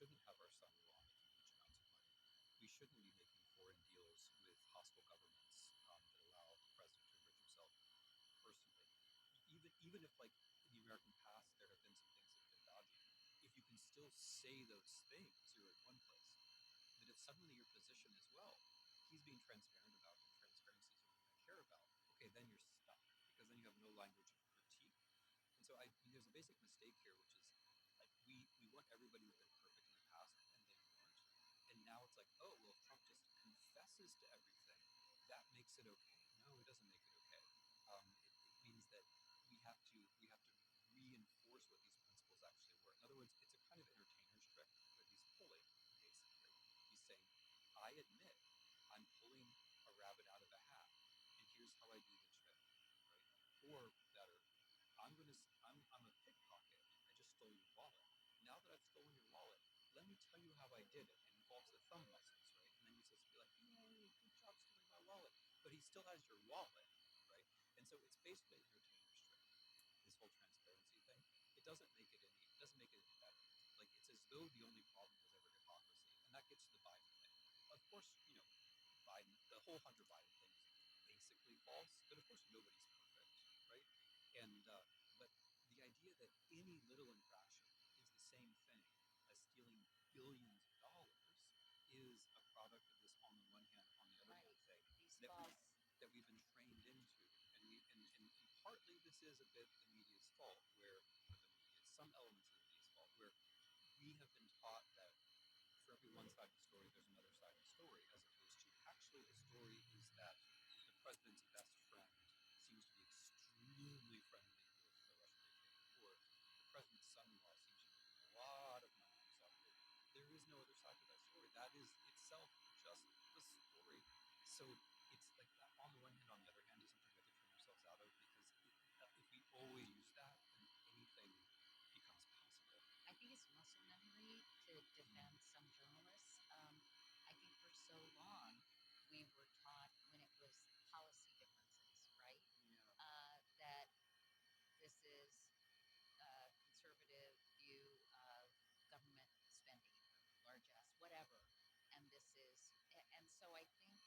shouldn't have our son-in-law making huge amounts of money. We shouldn't be making foreign deals with hostile governments that allow the president to enrich himself personally. Even if, like, in the American past, there have been some things that have been dodgy, if you can still say those things, you're in one place. But if suddenly your position is, well, he's being transparent about it, and transparency is something I care about, okay, then you're stuck, because then you have no language of critique. And so there's a basic mistake here, which is, like, we want everybody to have been perfect in the past, and they weren't. And now it's like, oh, well, if Trump just confesses to everything, that makes it okay. No, it doesn't make it okay. It means that we have to reinforce what these principles actually were. In other words, it's a kind of entertainer's trick that he's pulling, basically. He's saying, I admit I'm pulling a rabbit out of a hat, and here's how I do the trick, right? Or better, I'm a pickpocket. I just stole your wallet. Now that I've stolen your wallet, let me tell you how I did it. And it involves the thumb muscles, right? And then you're supposed to be like, yay, good job stealing my wallet. But he still has your wallet, right? And so it's basically an entertainer's trick, this whole transparency thing. It doesn't make it any better. Like, it's as though the only problem was ever hypocrisy. And that gets to the Biden thing. Of course, the whole Hunter Biden thing is basically false, but of course nobody's perfect, right? And but the idea that any little infraction is the same thing as stealing billions of dollars is a product of this on the one hand, on the other hand thing that we've been trained into, and partly this is a bit the media's fault, some elements of the media's fault, where we have been taught that for every one side of the story, there's another side of the story, as opposed to actually the story is that the president's best friend seems to be extremely friendly with the Russian dictator, or the president's son-in-law seems to be making a lot of money from Saudi Arabia. There is no other side to that story. That is itself just the story. So it's like that on the one hand, on the other hand, is something we have to turn ourselves out of, because if we always use that, then anything becomes possible. I think it's muscle memory to defend some journalists. I think for so long we were taught, when it was policy differences, right? Yeah. That this is a conservative view of government spending, largesse, whatever, and so I think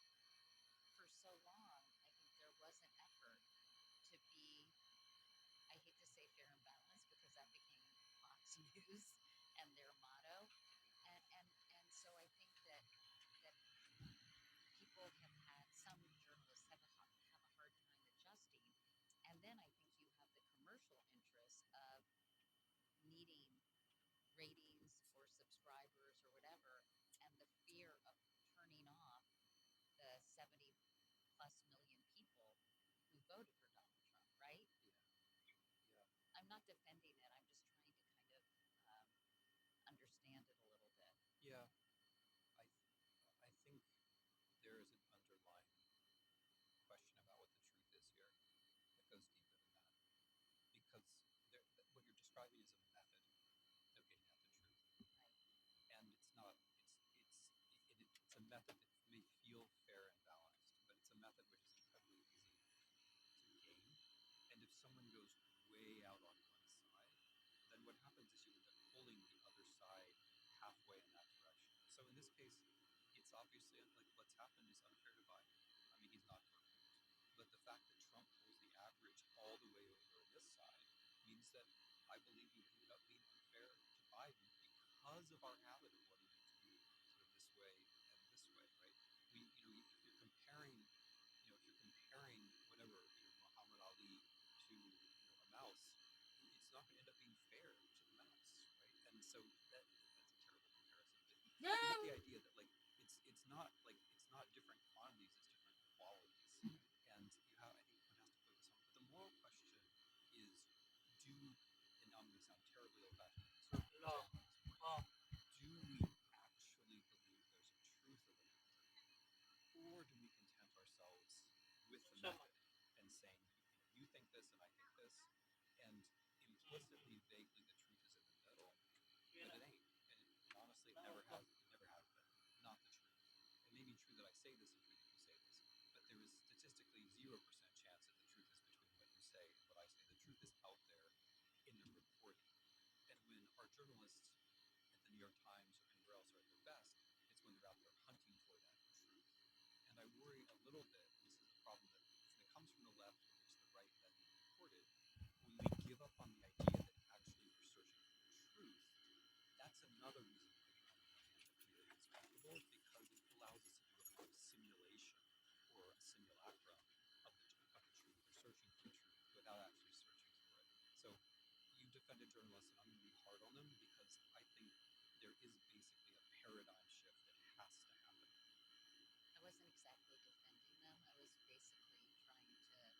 for so long, I think there was an effort to be, I hate to say fair and balanced, because that became Fox News and their motto. And so I think that people have had, some journalists have a hard time adjusting. And then I think you have the commercial interests of needing ratings or subscribers or whatever, and the fear of turning off the 70 plus million people who voted for Donald Trump, right? Yeah. I'm not defending it. I'm just trying to kind of understand it a little bit. Yeah. I think there is an underlying question about what the truth is here that goes deeper than that, because what you're describing is a method of getting at the truth, right? And it's not. It's a method that may feel fair and balanced, but it's a method which is incredibly easy to gain. And if someone goes way out on one side, then what happens is you end up pulling the other side halfway in that direction. So in this case, it's obviously, like, what's happened is unfair to Biden. I mean, he's not perfect. But the fact that Trump pulls the average all the way over on this side means that I believe he ended up being unfair to Biden because of our habit of wanting it to be sort of this way and this way, right? If you're comparing whatever, Muhammad Ali to a mouse, it's not going to end up being fair to the mouse, right? And so that's a terrible comparison. But you get the idea that, like, it's not different quantities, it's different qualities. And I think one has to focus on. But the moral question is, and I'm going to sound terribly old-fashioned conservative, do we actually believe there's a truth of the matter, or do we content ourselves with the method and saying, you think this and I think this, and implicitly, vaguely, the truth is in the middle, but it ain't. And honestly, it never has been. Not the truth. It may be true that I say this and true that you say this, but there is statistically 0% chance that the truth is between what you say and what I say. The truth is out there in the reporting. And when our journalists at the New York Times or any out there hunting for that truth. And I worry a little bit, and this is a problem that comes from the left and which the right then imported, when we give up on the idea that actually we're searching for the truth. That's another reason why on the one hand the theory is valuable, because it allows us to do a kind of simulation or a simulacrum of the truth, or searching for the truth without actually searching for it. So you defended journalists, and I'm going to be hard on them because I think there is basically a paradigm shift that has to happen. I wasn't exactly defending them. I was basically trying to appreciate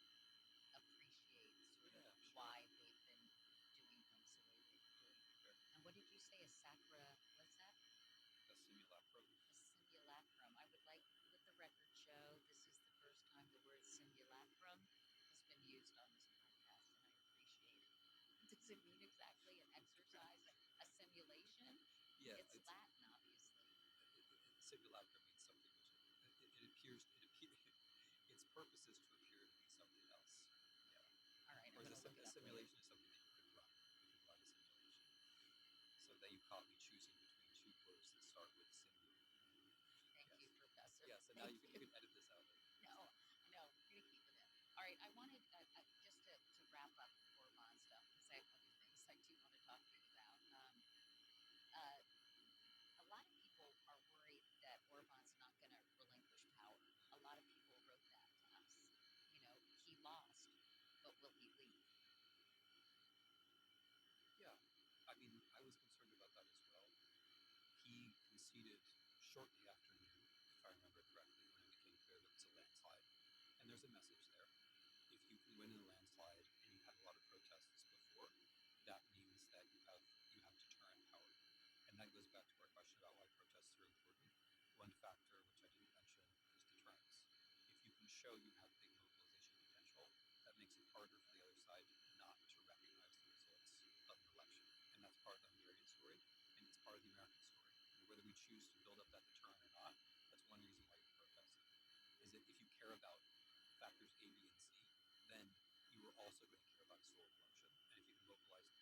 sort of why they've been doing things the way they've been doing. Fair. And what did you say? What's that? A simulacrum. A simulacrum. I would like, with the record show, this is the first time the word simulacrum has been used on this podcast, and I appreciate it. Does it mean exactly an exercise, a simulation? Yeah, it's Latin, obviously. Simulacrum means something which its purpose is to appear to be something else. Yeah. All right. Whereas a simulation is something that you could run. You could run a simulation. So that you caught me choosing between two words that start with simu. Thank you, Professor. Yeah, so now you can edit this out. No, we're going to keep it in. All right, I wanted, just to wrap up the Orban stuff, because I have other things I do want to talk to you about. A lot of people are worried that Orban's not going to relinquish power. A lot of people wrote that to us. He lost, but will he leave? Yeah, I mean, I was concerned about that as well. He conceded shortly after noon, if I remember correctly, when it became clear that it was a landslide. And there's a message there. If you can win in a landslide and you had a lot of protests before, that means that you have deterrent power. And that goes back to our question about why protests are important. One factor, which I didn't mention, is deterrence. If you can show you have big mobilization potential, that makes it harder for the other side not to recognize the results of an election. And that's part of the Hungarian story, and it's part of the American story. And whether we choose to build up that deterrent or not, that's one reason why you protest. Is that if you care about factors A, B, and C, then you are also going to care about a stolen election. And if you can mobilize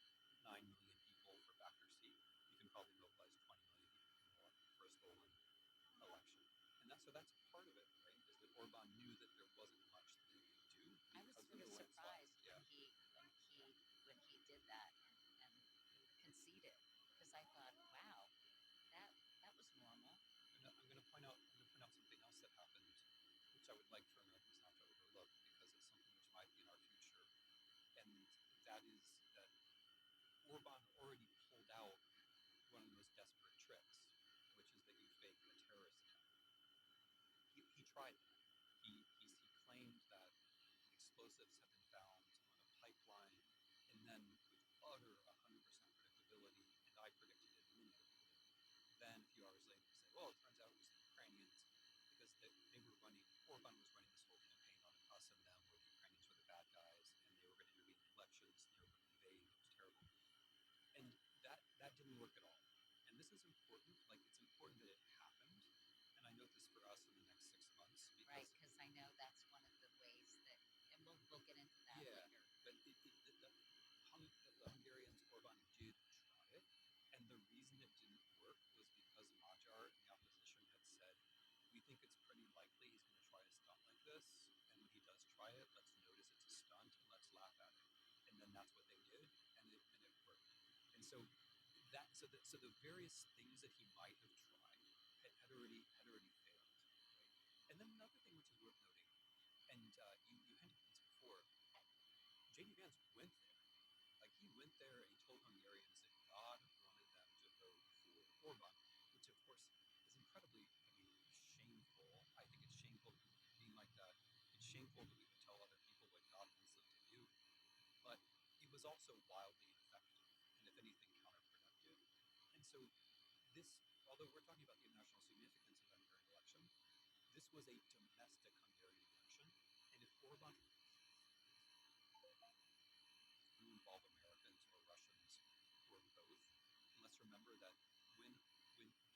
9 million people for factor C, you can probably mobilize 20 million people more for a stolen election. And that's part of it, right? Is that Orban knew that there wasn't much that he could do. I was sort of surprised when he did that and conceded, because I thought, wow, that was normal. I'm going to point out something else that happened, which I would like for Americans not to overlook, because it's something which might be in our future, and that is that Orban already pulled out one of the most desperate tricks, which is that you fake a terrorist attack. He tried that. He claimed that explosives had been found on a pipeline, and then with utter 100% predictability, and I predicted it, and many other people did, then a few hours later he said, well, it turns out it was the Ukrainians, because Orban was running this whole campaign on us and them, where the Ukrainians were the bad guys, and they were going to intervene in elections, and they were going to invade, it was terrible. And that didn't work at all. And this is important, it's important that it happened, and I note this for us in the next 6 months. Because I know that's one of the ways that, and we'll get into that later. But the Hungarians, Orban did try it, and the reason it didn't work was because Magyar and the opposition had said, we think it's pretty likely he's going to try a stunt like this, and when he does try it, let's notice it's a stunt and let's laugh at it. And then that's what they did, and it worked. And so the various things that he might have tried had already failed, right? And then another thing which is worth noting, and you hinted at this before, J.D. Vance went there. He went there and he told Hungarians that God wanted them to vote for Orban, which of course is incredibly, shameful. I think it's shameful being like that. It's shameful that we can tell other people what God wants them to do, but it was also wildly ineffective, and if anything, counterproductive. And so this, although we're talking about the national significance of the Hungarian election, this was a domestic Hungarian election, and if Orban involve Americans or Russians or both, and let's remember that when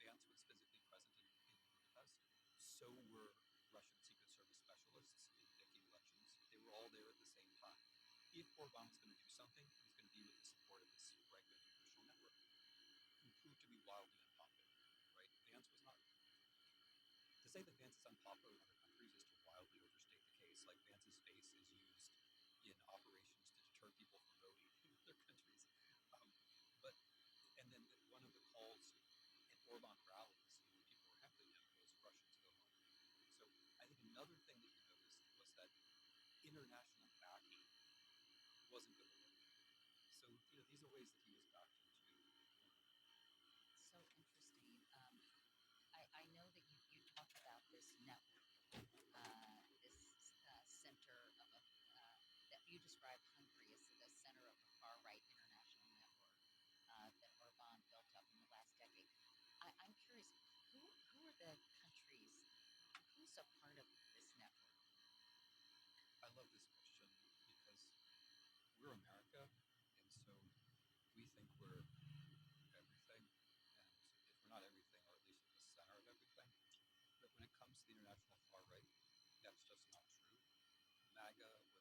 Vance was physically present in Budapest, so were Russian Secret Service specialists in picking elections. They were all there at the same time. If Orban was going to do something, it was going to be with the support of this right-wing international network, who proved to be wildly unpopular, right? Vance was not popular in other countries is to wildly overstate the case. Like Vance's face is used in operations to deter people from voting in other countries. Um, but and then one of the calls in Orban rallies, when people were heckling him, was Russians go home. So I think another thing that he noticed was that international backing wasn't going to work. So these are ways that he was backed into So interesting. I know that you talk about this network, this center of that you describe Hungary as the center of a far right international network that Orban built up in the last decade. I'm curious, who are the countries? Who's a part of this network? I love this question because we're America, and so we think we're everything, and if we're not everything, or at least at the center of everything. But when it comes to the international far right, that's just not true. MAGA